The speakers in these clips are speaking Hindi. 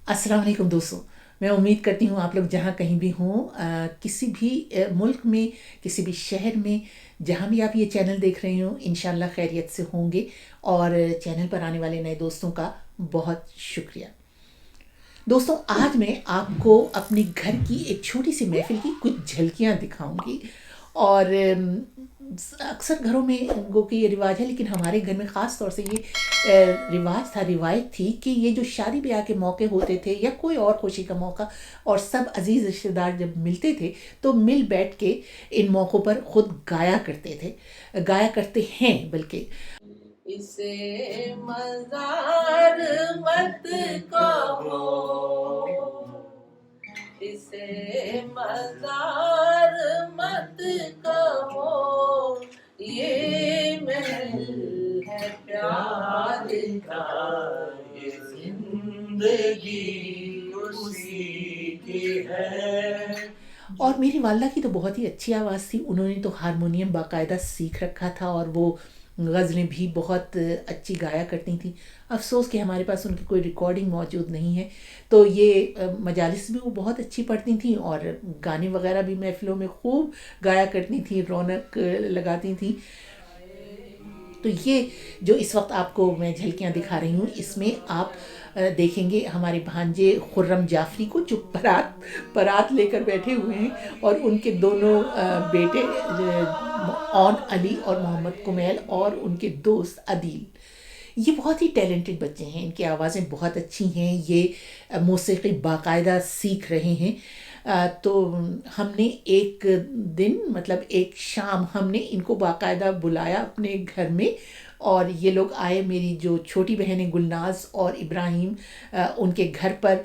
अस्सलाम वालेकुम दोस्तों। मैं उम्मीद करती हूँ आप लोग जहाँ कहीं भी हों, किसी भी मुल्क में, किसी भी शहर में, जहाँ भी आप ये चैनल देख रहे हो इंशाल्लाह खैरियत से होंगे। और चैनल पर आने वाले नए दोस्तों का बहुत शुक्रिया। दोस्तों, आज मैं आपको अपने घर की एक छोटी सी महफिल की कुछ झलकियाँ दिखाऊंगी। और अक्सर घरों में गो कि ये रिवाज है, लेकिन हमारे घर में ख़ास तौर से ये रिवाज था, रिवायत थी कि ये जो शादी ब्याह के मौके होते थे या कोई और खुशी का मौका, और सब अजीज़ रिश्तेदार जब मिलते थे तो मिल बैठ के इन मौक़ों पर खुद गाया करते थे, गाया करते हैं बल्कि। इसे मज़ार मत कहो, इसे मज़ार मत कहो, ये महल है प्यार का, ये जिंदगी उसी की है। और मेरी वालदा की तो बहुत ही अच्छी आवाज़ थी। उन्होंने तो हारमोनियम बाकायदा सीख रखा था और वो गज़लें भी बहुत अच्छी गाया करती थी। अफ़सोस कि हमारे पास उनकी कोई रिकॉर्डिंग मौजूद नहीं है। तो ये मजालिस भी वो बहुत अच्छी पढ़ती थी और गाने वगैरह भी महफ़िलों में खूब गाया करती थी, रौनक लगाती थी। तो ये जो इस वक्त आपको मैं झलकियाँ दिखा रही हूँ, इसमें आप देखेंगे हमारे भांजे खुर्रम जाफरी को, जो बारात लेकर बैठे हुए हैं, और उनके दोनों बेटे औन अली और मोहम्मद कुमैल, और उनके दोस्त अदील। ये बहुत ही टैलेंटेड बच्चे हैं, इनकी आवाज़ें बहुत अच्छी हैं। ये मौसीकी बाकायदा सीख रहे हैं। तो हमने एक दिन, मतलब एक शाम, हमने इनको बाकायदा बुलाया अपने घर में, और ये लोग आए। मेरी जो छोटी बहन है गुलनाज और इब्राहिम, उनके घर पर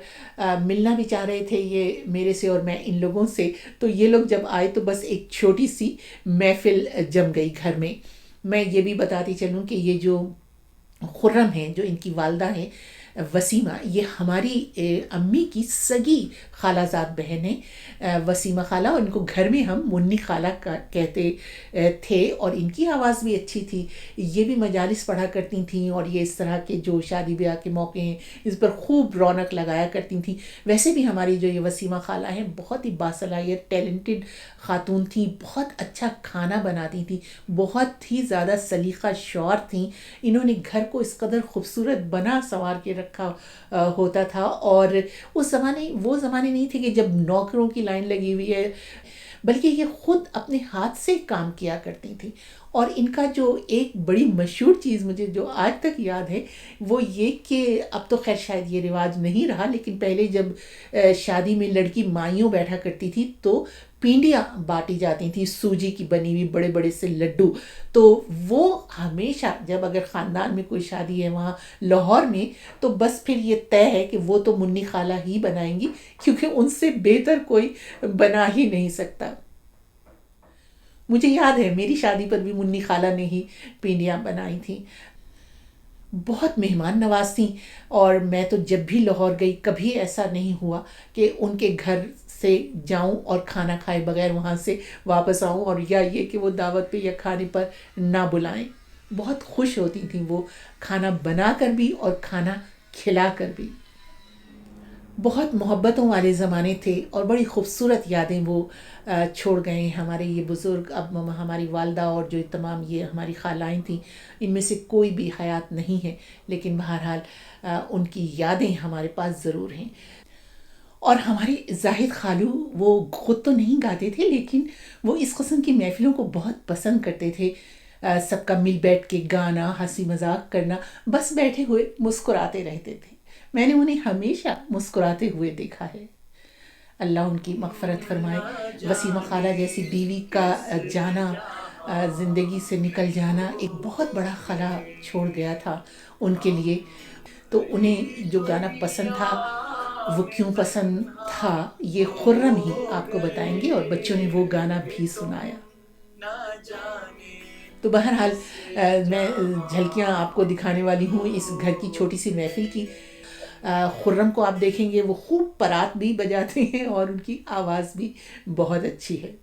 मिलना भी चाह रहे थे ये मेरे से और मैं इन लोगों से। तो ये लोग जब आए तो बस एक छोटी सी महफिल जम गई घर में। मैं ये भी बताती चलूँ कि ये जो खुर्रम हैं, जो इनकी वालदा हैं वसीमा, ये हमारी अम्मी की सगी खालाजाद बहन है वसीमा खाला, और इनको घर में हम मुन्नी खाला का कहते थे। और इनकी आवाज़ भी अच्छी थी। ये भी मजालिस पढ़ा करती थीं, और ये इस तरह के जो शादी ब्याह के मौके हैं इस पर खूब रौनक लगाया करती थीं। वैसे भी हमारी जो ये वसीमा खाला हैं बहुत ही बासलाहियत टैलेंटेड ख़ातून थी, बहुत अच्छा खाना बनाती थी, बहुत ही ज़्यादा सलीक़ा शौर थी। इन्होंने घर को इस कदर खूबसूरत बना संवार के रखा होता था। और उस ज़माने, वो ज़माने नहीं थे कि जब नौकरों की लाइन लगी हुई है, बल्कि ये खुद अपने हाथ से काम किया करती थी। और इनका जो एक बड़ी मशहूर चीज़ मुझे जो आज तक याद है वो ये कि अब तो खैर शायद ये रिवाज नहीं रहा, लेकिन पहले जब शादी में लड़की माइयों बैठा करती थी तो पींडियाँ बांटी जाती थी, सूजी की बनी हुई बड़े बड़े से लड्डू। तो वो हमेशा जब अगर ख़ानदान में कोई शादी है वहाँ लाहौर में, तो बस फिर ये तय है कि वो तो मुन्नी खाला ही बनाएंगी, क्योंकि उनसे बेहतर कोई बना ही नहीं सकता। मुझे याद है मेरी शादी पर भी मुन्नी खाला ने ही पिंडियाँ बनाई थी। बहुत मेहमान नवाज थी। और मैं तो जब भी लाहौर गई कभी ऐसा नहीं हुआ कि उनके घर से जाऊं और खाना खाए बगैर वहाँ से वापस आऊं, और या ये कि वो दावत पे या खाने पर ना बुलाएं। बहुत खुश होती थी वो, खाना बना कर भी और खाना खिला कर भी। बहुत मोहब्बतों वाले ज़माने थे और बड़ी खूबसूरत यादें वो छोड़ गए हैं हमारे ये बुज़ुर्ग। अब हमारी वालदा और जो तमाम ये हमारी ख़ालाएँ थीं, इनमें से कोई भी हयात नहीं है, लेकिन बहरहाल उनकी यादें हमारे पास ज़रूर हैं। और हमारे ज़ाहिद ख़ालू वो ख़ुद तो नहीं गाते थे, लेकिन वो इस किस्म की महफ़िलों को बहुत पसंद करते थे। सबका मिल बैठ के गाना, हंसी मजाक करना, बस बैठे हुए मुस्कुराते रहते थे। मैंने उन्हें हमेशा मुस्कुराते हुए देखा है। अल्लाह उनकी मग़फ़िरत फ़रमाए। वसीमा खाला जैसी बीवी का जाना, ज़िंदगी से निकल जाना एक बहुत बड़ा खला छोड़ गया था उनके लिए। तो उन्हें जो गाना पसंद था, वो क्यों पसंद था, ये खुर्रम ही आपको बताएंगे, और बच्चों ने वो गाना भी सुनाया। तो बहरहाल मैं झलकियाँ आपको दिखाने वाली हूँ इस घर की छोटी सी महफिल की। खुर्रम को आप देखेंगे वो खूब परात भी बजाते हैं और उनकी आवाज़ भी बहुत अच्छी है।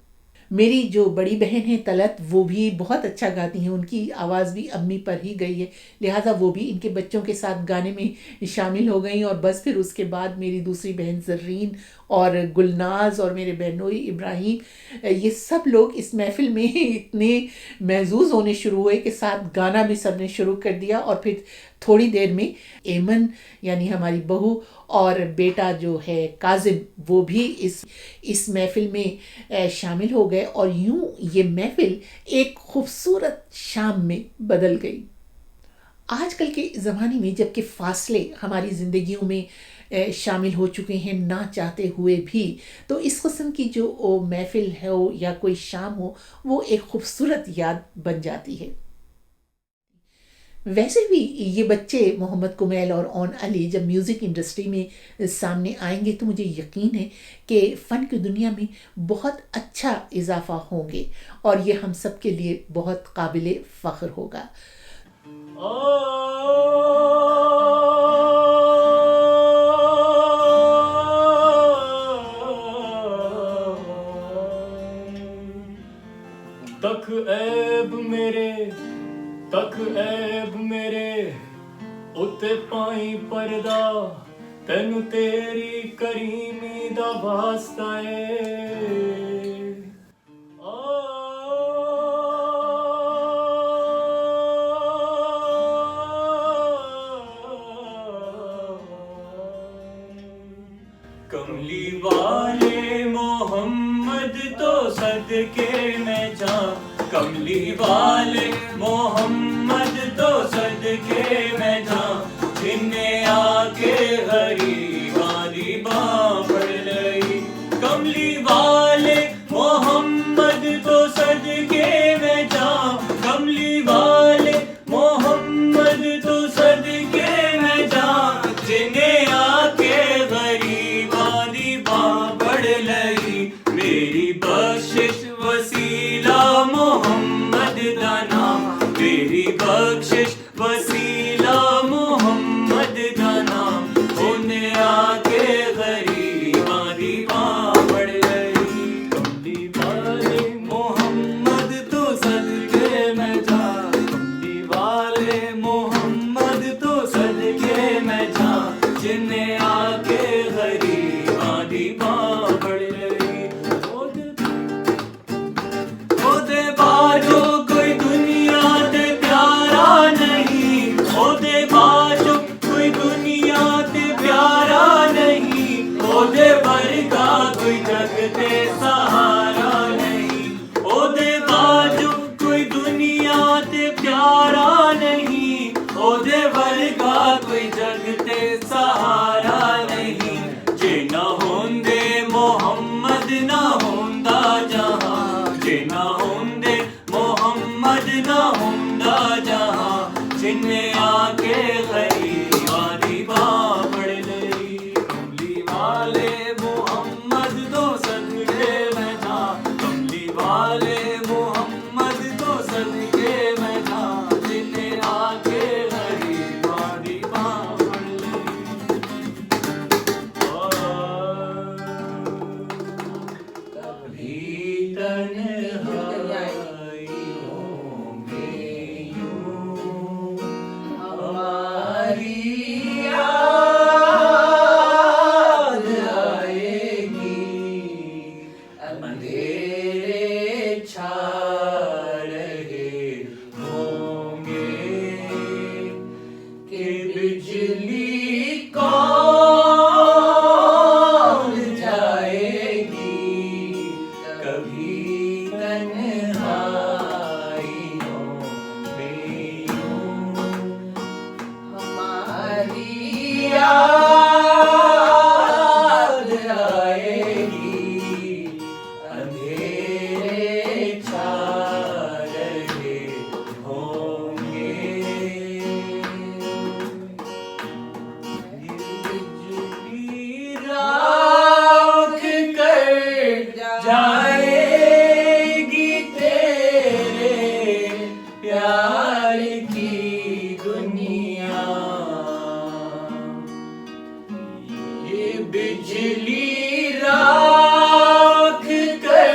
मेरी जो बड़ी बहन है तलत, वो भी बहुत अच्छा गाती हैं, उनकी आवाज़ भी अम्मी पर ही गई है, लिहाजा वो भी इनके बच्चों के साथ गाने में शामिल हो गई। और बस फिर उसके बाद मेरी दूसरी बहन जर्रीन और गुलनाज और मेरे बहनोई इब्राहिम, ये सब लोग इस महफिल में इतने महजूज होने शुरू हुए कि साथ गाना भी सबने शुरू कर दिया। और फिर थोड़ी देर में एमन यानी हमारी बहू और बेटा जो है काजिम, वो भी इस महफिल में शामिल हो गए, और यूं ये महफिल एक खूबसूरत शाम में बदल गई। आजकल के ज़माने में जबकि फ़ासले हमारी ज़िंदगियों में शामिल हो चुके हैं ना चाहते हुए भी, तो इस किस्म की जो महफिल हो या कोई शाम हो, वो एक खूबसूरत याद बन जाती है। वैसे भी ये बच्चे मोहम्मद कुमैल और ओन अली जब म्यूज़िक इंडस्ट्री में सामने आएंगे तो मुझे यकीन है कि फ़न की दुनिया में बहुत अच्छा इजाफा होंगे, और ये हम सब के लिए बहुत काबिल फ़ख्र होगा। तक ऐब मेरे तक ऐब मेरे उत्ते पाई परदा तैनू तेरी करीमी दा वास्ता कमली वाले मोहम्मद तो सदके में जा, कमली वाले मोहम्मद तो सदके में जा, जिन्हें आके गरीबां दी बां फड़ लई। कमली वाले मोहम्मद तो सदके में जा, कमली वाले मोहम्मद तो सदके में जा, जिन्हें आके गरीबां दी बां फड़ लई। मेरी बख्शिश वसीला मोहम्मद दा नाम, मेरी बख्शिश वसीला मोहम्मद दा नाम, उन्हें आके गरीबां दी बां फड़ लई। कमली वाले मोहम्मद तो सदके में जा, कमली वाले मोहम्मद तो सदके में जा, जिन्हें आके गरीबां दी बां फड़ लई। ओदे बाजो कोई दुनिया ते प्यारा नहीं, ओदे बाजो कोई दुनिया ते प्यारा नहीं, ओदे वर्गा कोई जग ते सहारा नहीं, ओदे बाजो कोई दुनिया ते प्यारा नहीं, ओदे वर्गा कोई जग ते सहारा नहीं। जे ना होंदे मोहम्मद ना होंदा जहां, जे ना होंदे मोहम्मद ना होंदा जहां, जिन्हें आके गरीबां दी बां फड़ लई। कमली वाले मोहम्मद तो सदके में जा, कमली वाले मोहम्मद तो सदके में जा, जिन्हें आके गरीबां दी बां फड़ लई। कभी तन्हाइयों में यूं हमारी याद आएगी, अंधेरे छा रहे होंगे कि बिजली कौन जाएगी। कभी तन्हाइयों में यूं हमारी याद आएगी, अंधेरे छा रहे होंगे। बिजली राख कर जाएगी तेरे प्यार की दुनिया। ये बिजली राख कर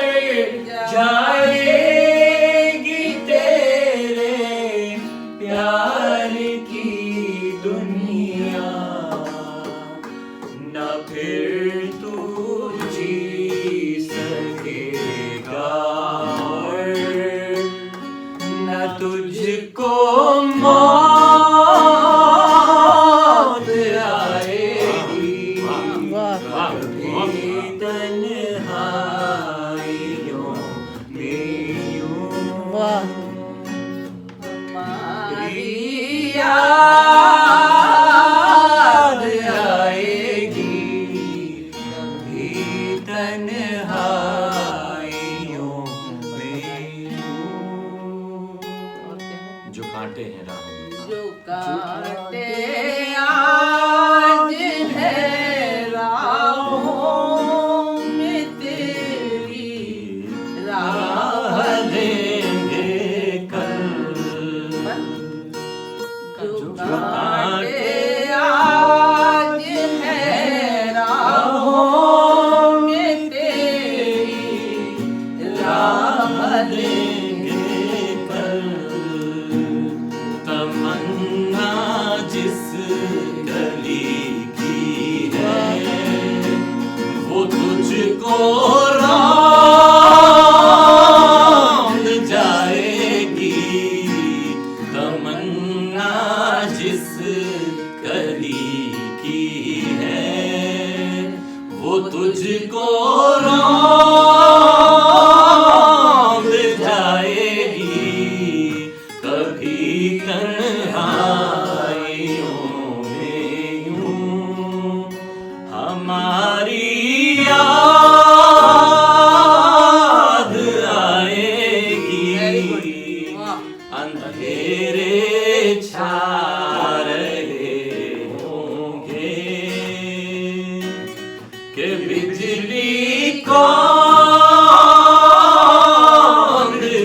कि बिजली कौन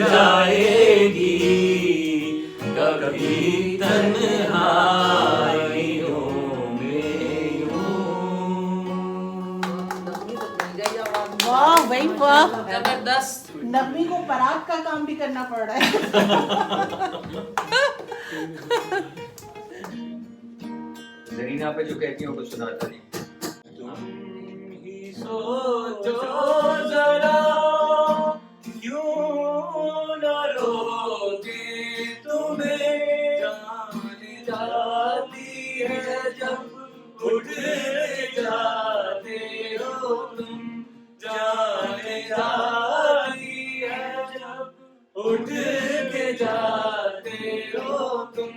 जाएगी कभी तन्हाइयों में वाह भाई वाह, जबरदस्त। नबी को पराग का काम भी करना पड़ रहा है। जरीना पे जो कहती हो कुछ सुनाता नहीं। तुम ही सोचो जरा क्यों न रोके तुम्हें जान जाती है जब उठ जाते हो तुम, जान जाती है जब उठ के जाते हो तुम,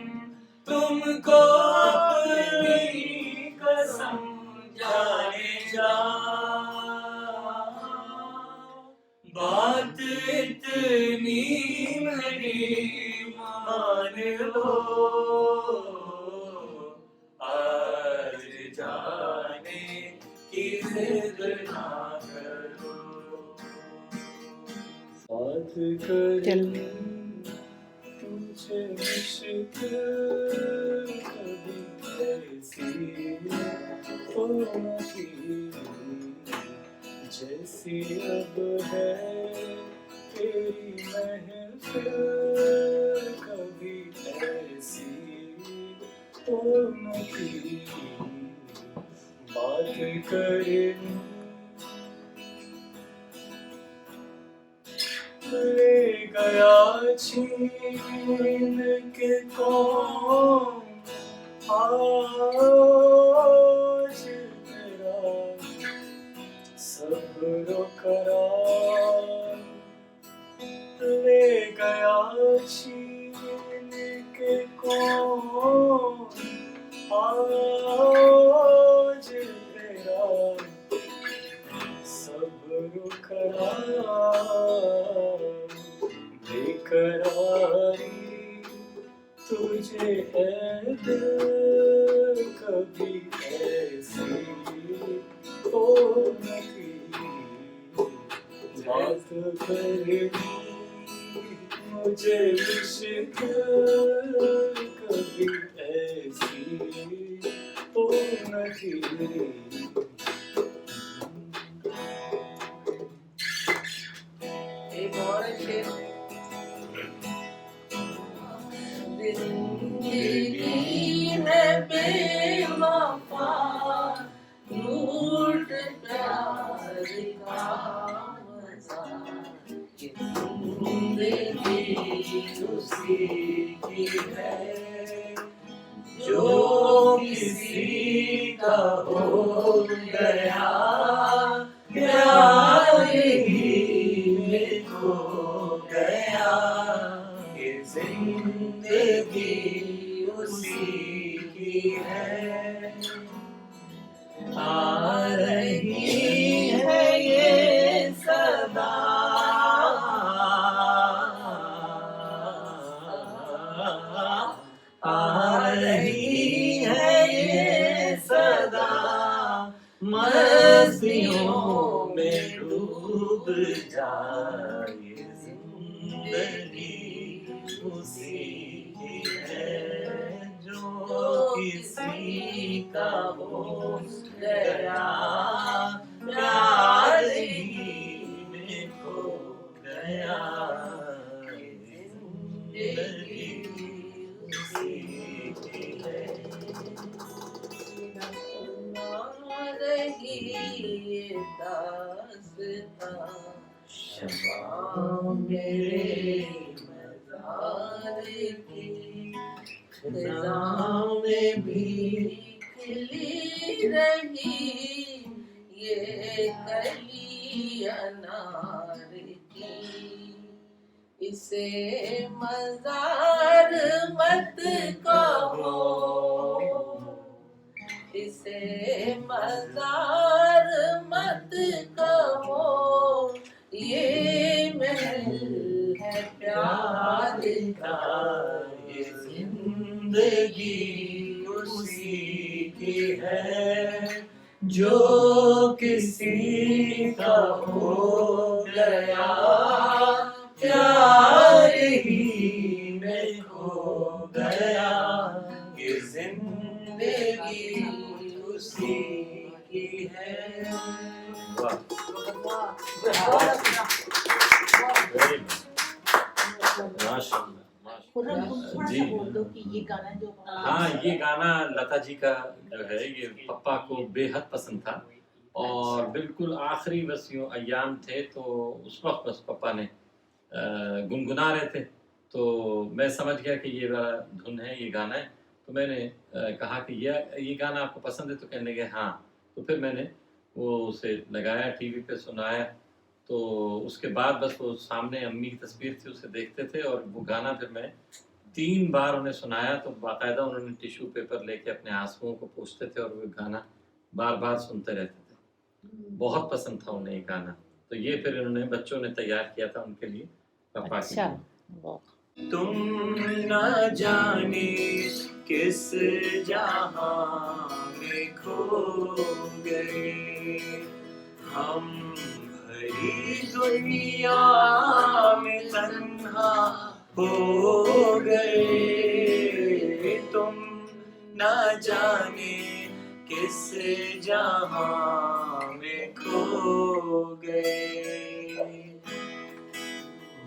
तुमको अपनी कसम जाने जा, बात इतनी मेरी मान लो, आज जाने की जिद ना करो, बात करनी तुझे मुश्किल कभी ऐसी होना की जैसी अब है तेरी महफिल, कभी ऐसी होना की बात करनी ले गया छीन के कौन आज तेरा सब्र करार, ले गया छीन के कौन आज तेरा सब्र करार, बेकरारी तुझे है दिल कभी ऐसी होना की बात करनी मुझे मुश्किल कभी ऐसी होना की। एक और शेर। जिंदगी है बेवफा लूट प्यार का मजा, ये जिंदगी उसी की है जो किसी का हो गया, प्यार ही में खो गया, ये जिंदगी उसी की है, आ रही है ये सदा, आ रही है ये सदा, मस्तियों में डूब जाए, जिंदगी उसी की है जो किसी का हो गया, प्यार ही में खो गया, जिंदगी उसी की है, रही ये दास्तां शमा मेरे मज़ार की, ख़ज़ां में भी खिली रही ये कली अनार की, इसे मज़ार मत कहो, इसे मज़ार मत कहो, ये महल है प्यार का, ये जिंदगी उसी की है जो किसी का हो गया प्यार ही में खो गया, ये जिंदगी उसी की है। वाह, वेरी माशाल्लाह। खुर्रम, तुम थोड़ा जी। सा बोल दो कि ये गाना जो हाँ, ये गाना लता जी का जो है ये पप्पा को बेहद पसंद था और बिल्कुल आखिरी बस यूँ अय्याम थे तो उस वक्त बस पप्पा ने गुनगुना रहे थे तो मैं समझ गया कि ये वाला धुन है, ये गाना है। तो मैंने कहा कि ये गाना आपको पसंद है? तो कहने लगे हाँ। तो फिर मैंने वो उसे लगाया, टीवी पे सुनाया। तो उसके बाद बस वो सामने अम्मी की तस्वीर थी, उसे देखते थे और वो गाना फिर मैं 3 बार उन्हें सुनाया। तो बाकायदा उन्होंने टिश्यू पेपर लेके अपने आंसुओं को पोंछते थे और वो गाना बार बार सुनते रहते थे। बहुत पसंद था उन्हें ये गाना। तो ये फिर उन्होंने बच्चों ने तैयार किया था उनके लिए, पापा के अच्छा, लिए। वाह। तुम न जाने किस जहां में खो गए, हम भरी दुनिया में तन्हा हो गए। तुम न जाने किस जहां में खो गए,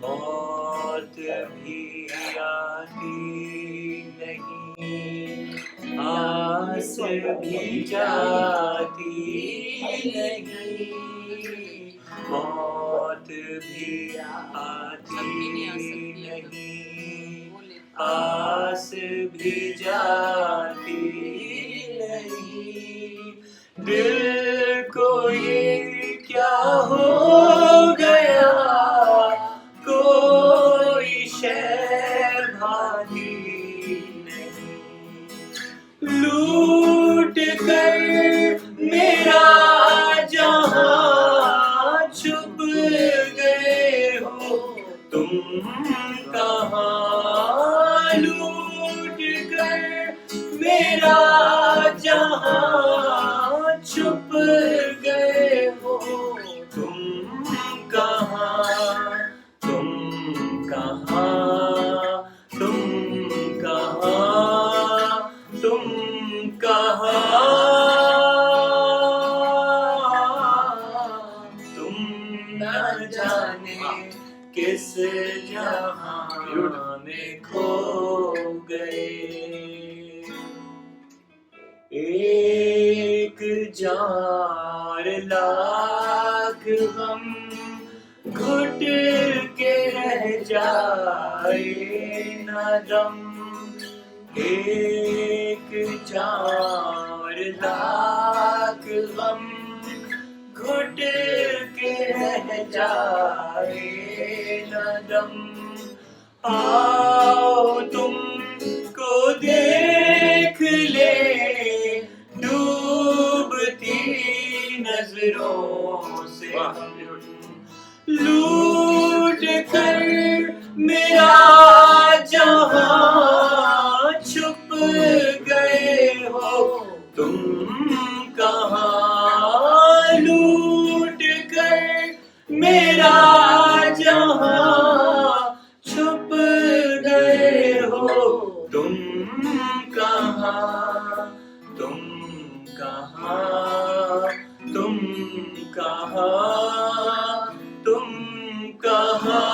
मौत भी आती नहीं, आस भी जाती नहीं, मौत भी आती नहीं, आस भी जाती नहीं। दिल को ये क्या हो गया, कोई शय भाती नहीं, लूट कर मेरा जहां छुप गए हो तुम कहाँ, लूट कर मेरा जहां छुप गए हो तुम कहाँ, तुम कहाँ, तुम कहाँ, तुम कहाँ, तुम न जाने किस जहां में खो गए। एक जार लाख हम घुट के रह जाए न दम, एक जार लाख हम घुट के रह जाए न दम, आओ तुमको देख ले डूबती नजरों से हम, लूट कर मेरा जहां छुप गए हो तुम कहाँ, लूट कर मेरा जहां छुप गए हो तुम कहाँ, तुम कहाँ, तुम कहाँ, तुम कहाँ,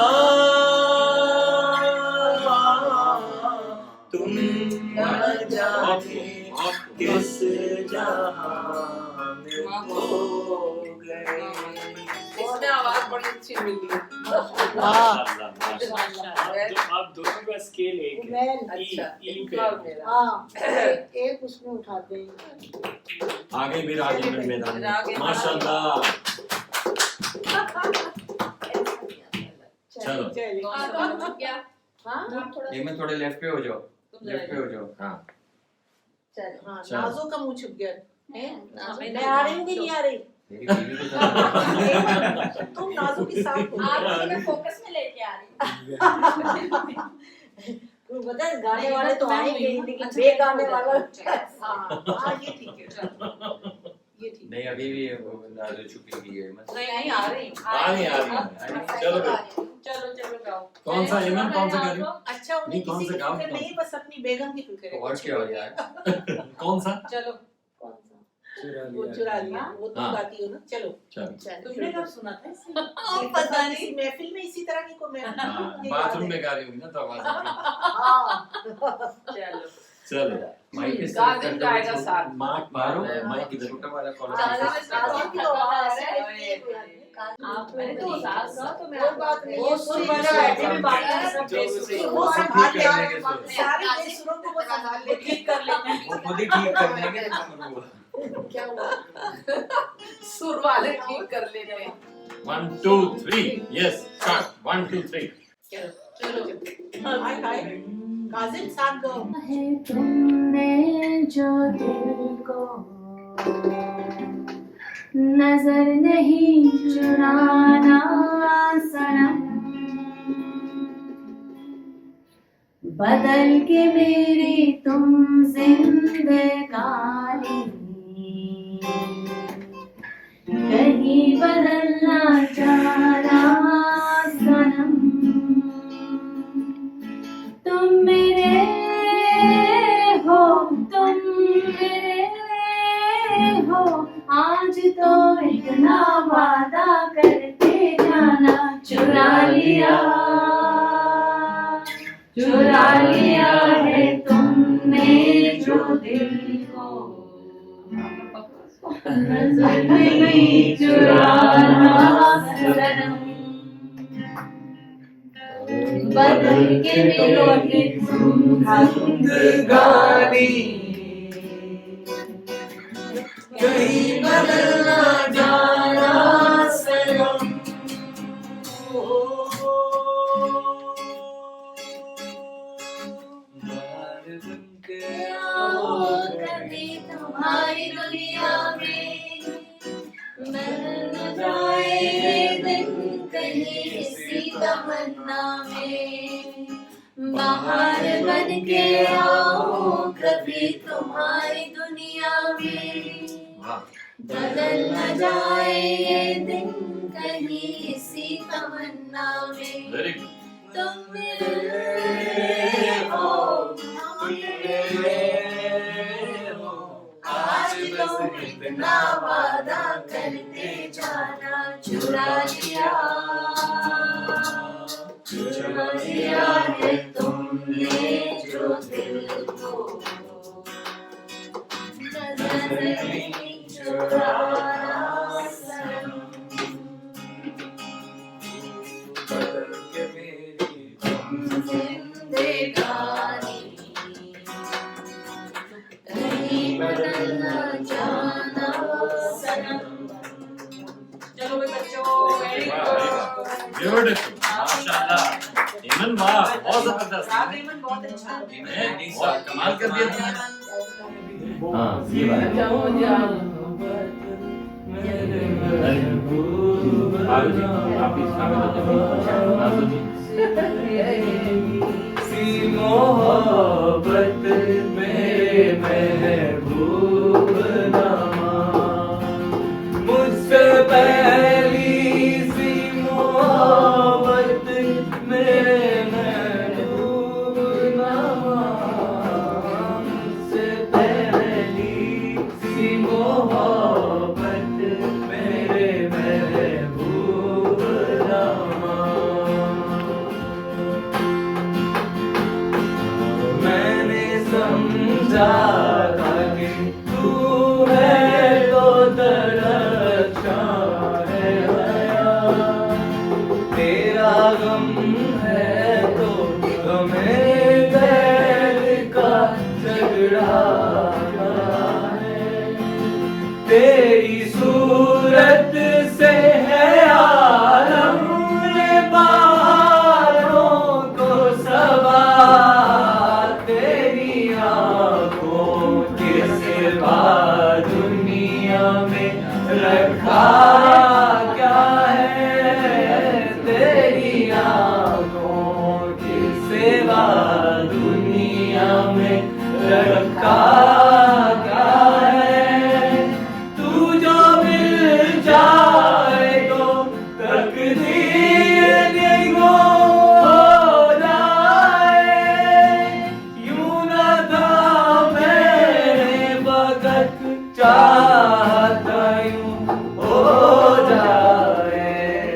तुम न जाने किस जहां में खो गए। इसमें आवाज बड़ी अच्छी मिली है। आप दोनों का स्केल एक है। उमेन, अच्छा, ई एक और मेरा। हाँ, एक उसमें उठाते हैं। आगे भी रागी में मैदान में। रागी माशाल्लाह। चलो चलिए। हाँ, ये में थोड़े लेफ्ट पे हो जाओ, तुम लेफ्ट पे हो जाओ। हाँ चलो। हाँ, चलो। नाजो का मुंह छुप गया है। मैं आ रही हूँ कि नहीं आ रही? मेरी बीवी को तो तुम नाजो के साथ हो। आपको मैं फोकस में लेके आ रही हूँ। तू बता, गाने वाले तो मैं आएंगे हुई हूँ। लेकिन अच्छा, बे गाने वाला हाँ, हाँ, ये ठीक है, चलो, ये ठीक नहीं अभी भी वो नाज़ो छुपी हुई है मत। नहीं आ रही आ रही चलो भाई चलो चलो गाओ कौन सा इमन कौन सा गा रही हो? अच्छा उन्हें नहीं, कौन किसी सा की गाओ, फिक्र कौन नहीं, बस अपनी बेगम की फिक्र है। और क्या हो यार कौन सा? चलो कौन सा वो चुरा लिया, वो तुम हाँ। गाती हो ना। चलो चलो तुमने कब सुना था इसे? पता नहीं, महफिल में इसी तरह की को मैं हाँ, ये बाथरूम याद में है। गा रही होंगी ना तो आवाज आती हाँ चलो चलो माइक के गा दिन गाएगा साथ माइक मारो माइक इधर छोटा वाला कॉलर काजल की तो आवाज है आप मैंने तो साथ गाओ तो मैं वो बात नहीं, वो सुर वाला बैठे में बाकी सब जो बेसुर उसे- हैं। वो वो संभाल ठीक करने के लेगा, सोच। सारे बेसुरों को वो संभाल वो ठीक कर लेते हैं वो खुद ही ठीक कर लेंगे तो वो क्या हुआ? सुर वाले ठीक कर लेते हैं 1 2 3 यस स्टार्ट 1 2 3 चलो हाय हाय काजिम साथ गाओ। है तुमने जो दिल को नजर नहीं चुराना सनम बदल के मेरी तुम जिंदगानी कहीं बदलना चाहना सनम तुम मेरे हो तुम मेरे हो आज तो इतना वादा करके जाना चुरा लिया है तुमने जो दिल को नजर नहीं चुराना सनम बदल के मेरे तुम जिंदगानी कहीं बदलना जाना सनम। कभी तुम्हारी दुनिया में मिल न जाए ये दिन कहीं इसी तमन्ना में बाहर बन के आओ कभी तुम्हारी दुनिया में बदल न जाए ये दिन कहीं इसी तमन्ना में वेरी गुड तुम मेरे हो आज तो इतना वादा करते जाना चुरा लिया है तुमने जो दिल को नजर नहीं चुराना सनम बदल के मेरी जिंदगानी कहीं बदलना जाना सनम चलो भाई बच्चों वेरी ब्यूटीफुल माशाल्लाह इमन वाह बहुत जबरदस्त रागीमन बहुत अच्छा बहुत कमाल कर दिया तुमने हाँ ये बात जाओ जाओ आरु जी आप इसका में नाज़ो जी सी मोहब्बत मेरे महबूब नामा मुझसे पहली सी मोहब्बत मेरे महबूब नामा मुझसे पहली सी मोहब्बत मेरे महबूब नामा मैंने समझा था कि तू है तो दरख्शां है हया तेरा गम है तो हमें बैर का झगड़ा है तेरी सूरत से है आलम ये बारों को सवार तेरी आँखों के सिवा दुनिया में रखा क्या है तेरी आँखों के सिवा दुनिया में रखा क्या है तू जो चाहता यूं हो जाए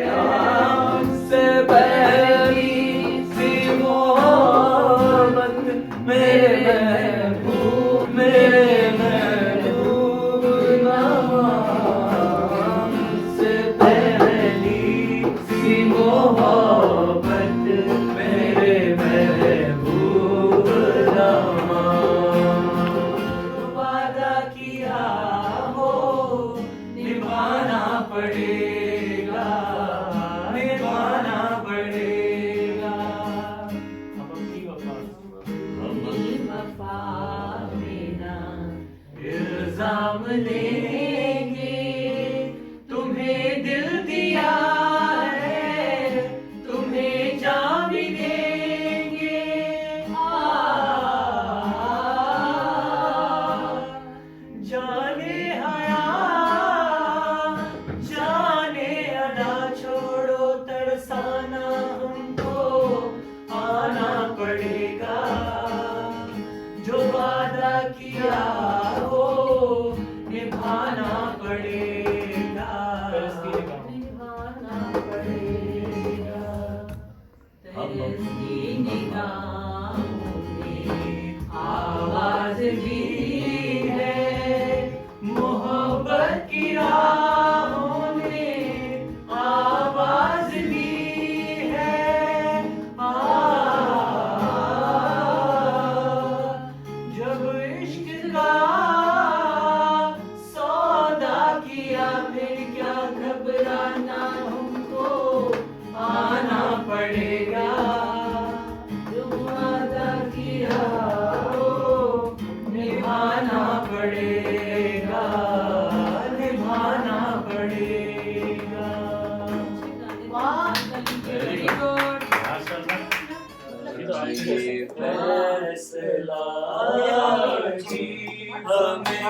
हमसे पहली सी मोहब्बत मेरे महबूब हमसे पहली सी मोहब्बत मेरे महबूब वादा किया हो निभाना पड़ेगा अपनी वफा देना इल्जाम लेंगे तुम्हें दिल दिया है तुम्हें जान भी देंगे जाने हया जाने अदा छोड़ो तरसाना हमको आना पड़ेगा जो वादा किया हो निभाना पड़ेगा तेरी निगाहों में आवाज भी है मोहब्बत की राहों में आवाज भी है जब इश्क का सौदा किया फिर क्या घबराना हमको आना पड़ेगा जो वादा किया हो निभाना पड़ेगा वेरी गुड। फैसला जी हमें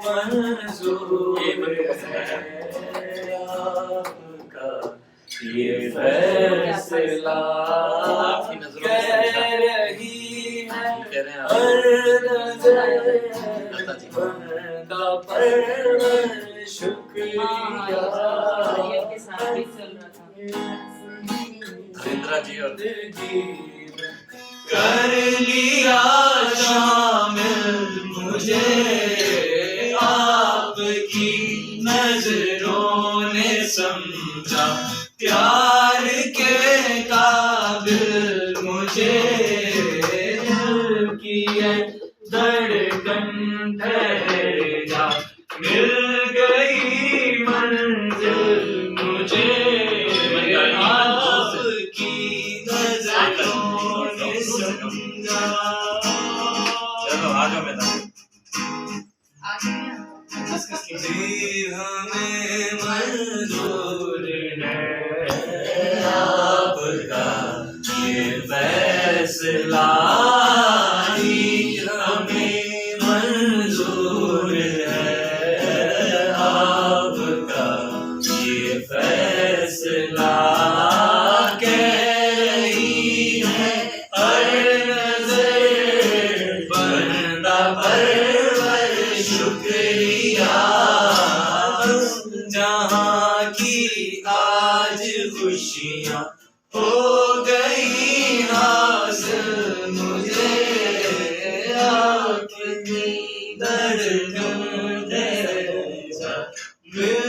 मंजूर है आपका ये फैसला आपकी नजरों कह में रही है कह रहे हैं हर नजर लता जी। बंदा पर शुक्रिया के साथ भी चल रहा था। जिंद्रा जी और कर लिया शामिल मुझे आपकी नजरों ने समझा प्यार के काबिल मुझे दिल की है धड़कन ठहर जा मिल गई मंजिल मुझे आपकी नजरों ने समझा चलो आ जाओ मैदान जी हमें मंजूर है आपका ये फैसला ही हमें मंजूर है आपका ये फैसला कह रही है हर नजर बंदा परवर शुक्रिया जहाँ की आज खुशियाँ हो गई हासिल मुझे आपकी धड़कन दर्जा मिल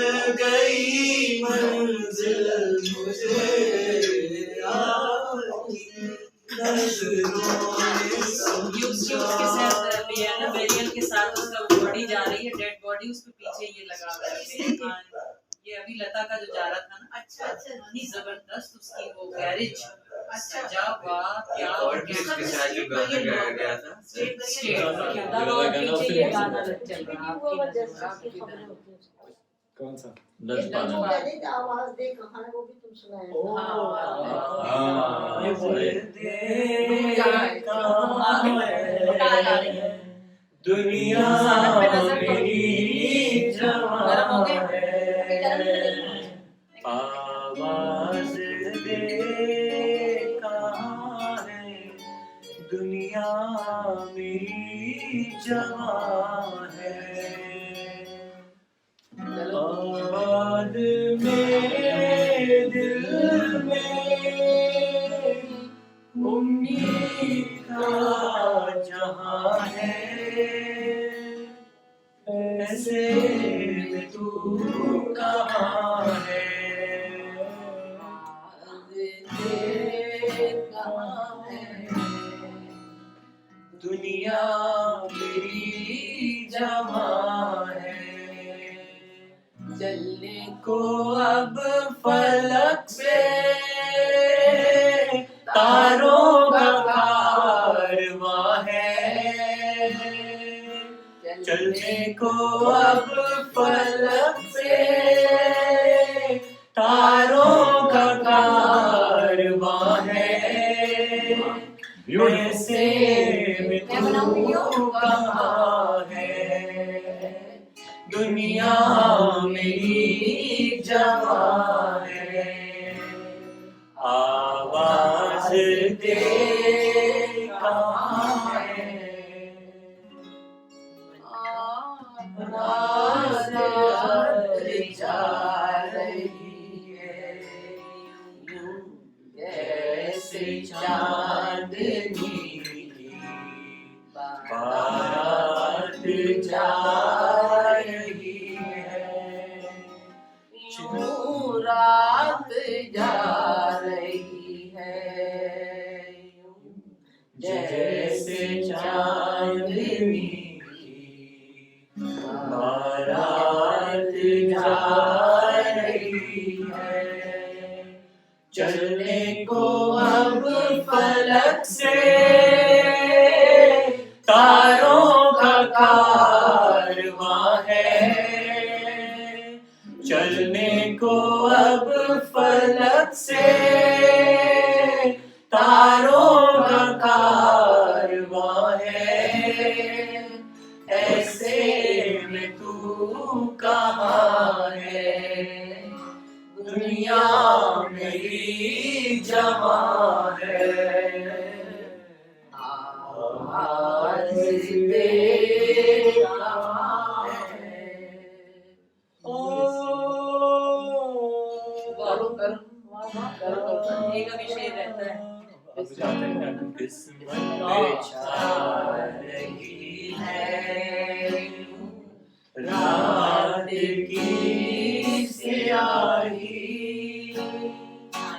गई मंजिल मुझे आपकी नजरों ने उसके समझा साथ पियानो बेरियल के साथ उसका बॉडी जा रही है, डेड बॉडी उसके पीछे ये लगा हुआ है। हाँ, ये अभी लता का जो जा रहा था ना, अच्छा इतनी जबरदस्त उसकी वो गैरेज सजा हुआ क्या और किसके साथ जो गाना गाया गया था स्टेट और पीछे ये गाना चल रहा है आपकी कौन सा? लजपाना आवाज दे कहाँ है वो भी तुम सुनाए दुनिया मेरी गरम हो गए? आवाज दे कहाँ है दुनिया मेरी जवां है कहाँ है? दुनिया मेरी जहाँ है, चलने को अब फलक से तारों का कारवां है। चलने को अब फलक से तारों का कारवां है। ऐसे में तू कहाँ है? दुनिया मेरी जहाँ है, आवाज दे कहाँ है? आवाज जा रही है यूं जैसे चांदनी बारात जा रही है, यूं रात जा रही है, जैसे चांदनी बारात जा रही है। चलने को अब फलक से तारों का कारवां है। चलने को अब फलक से तारों का कारवां है। ऐसे में तू कहाँ है? दुनिया मेरी जहाँ है, आवाज दे कहाँ है? ये का विषय रहता है। किस्मत पे छा रही है रात की स्याही,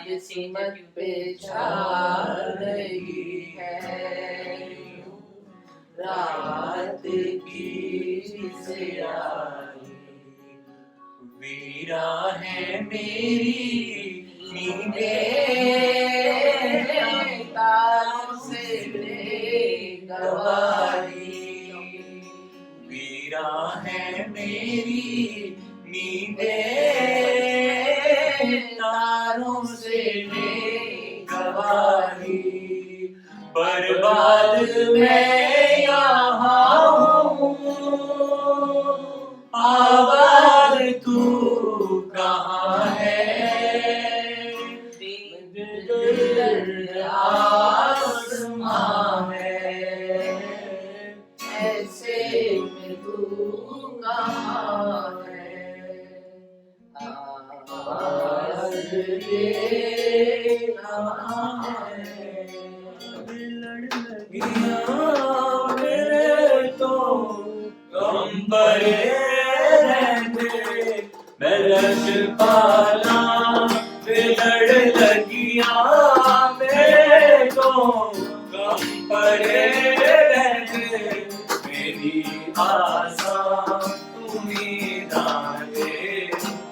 किस्मत पे छा रही है रात की स्याही। वीरा है मेरी नींदें, तारों से ले गवाही। वीरा है मेरी नींदें, तारों से ले गवाही। बर्बाद मैं यहाँ हूँ, आबाद तू कहाँ है? आसमां है, ऐसे में तू कहाँ है? आवाज दे कहाँ है? लगियां मेरे तो गम परे रहते, मैं लजपाला लड़ लगियां मेरे तो गम परे रहते। मेरी आशा उम्मीदां दे,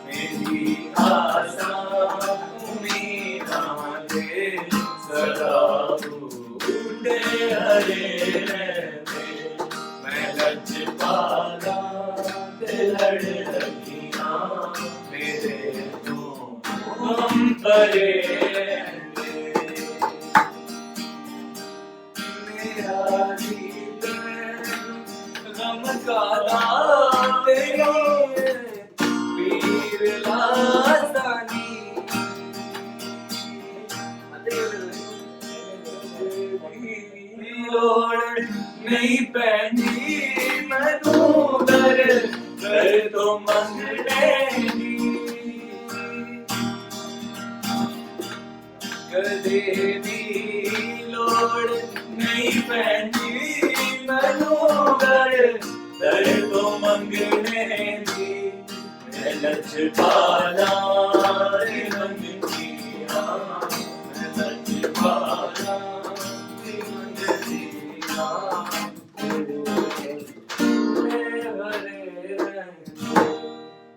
मेरी आशा उम्मीदां दे, सदा उठे हरे रहते। मैं लजपाला लड़ लगियां मेरे तो गम परे रहते। मेरा गीत गम का दाग तेरे पीर लासानी, लोड़ नहीं पैंदी मैनू दर दर तो मंगने दी। कदे भी लोड़ नहीं पैंदी मैनू दर दर तो मंगने दी। लजपाला रे मंदिरा लजपाला रे मंदिरा मेरे हरे रंग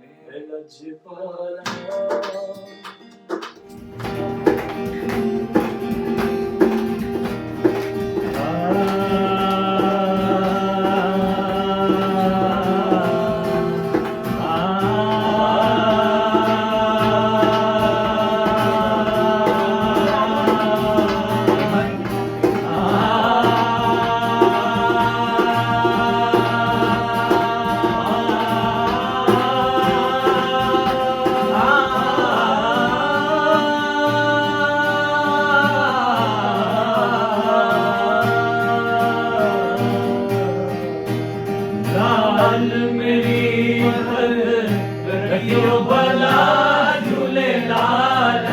मेरे लजपाला लाल मेरी मदद रखियो भला झूले लाल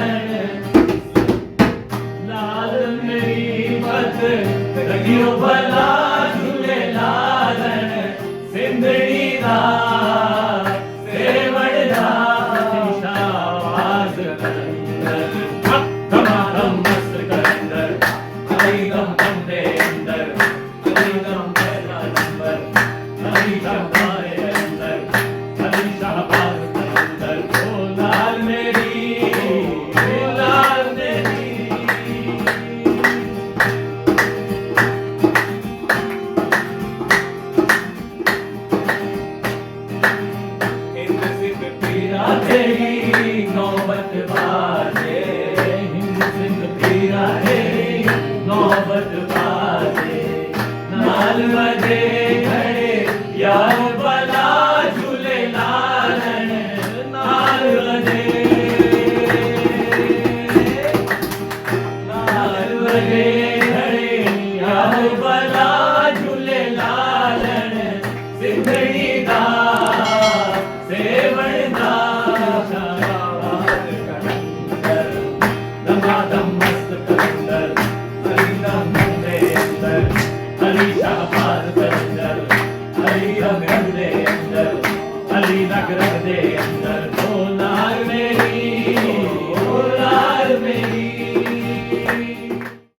लाल मेरी मदद रखियो भला झूले लाल सिंधड़ी दा सेवड़दा शाबाज कलंदर धमाधम मस्त कलंदर आई गम गम दे अंदर आई गम पहला नंबर अली शाहबाज अंदर अली शाहबाज अंदर ओ लाल मेरी इन सिर्फ पीरा तेरी नौबत बार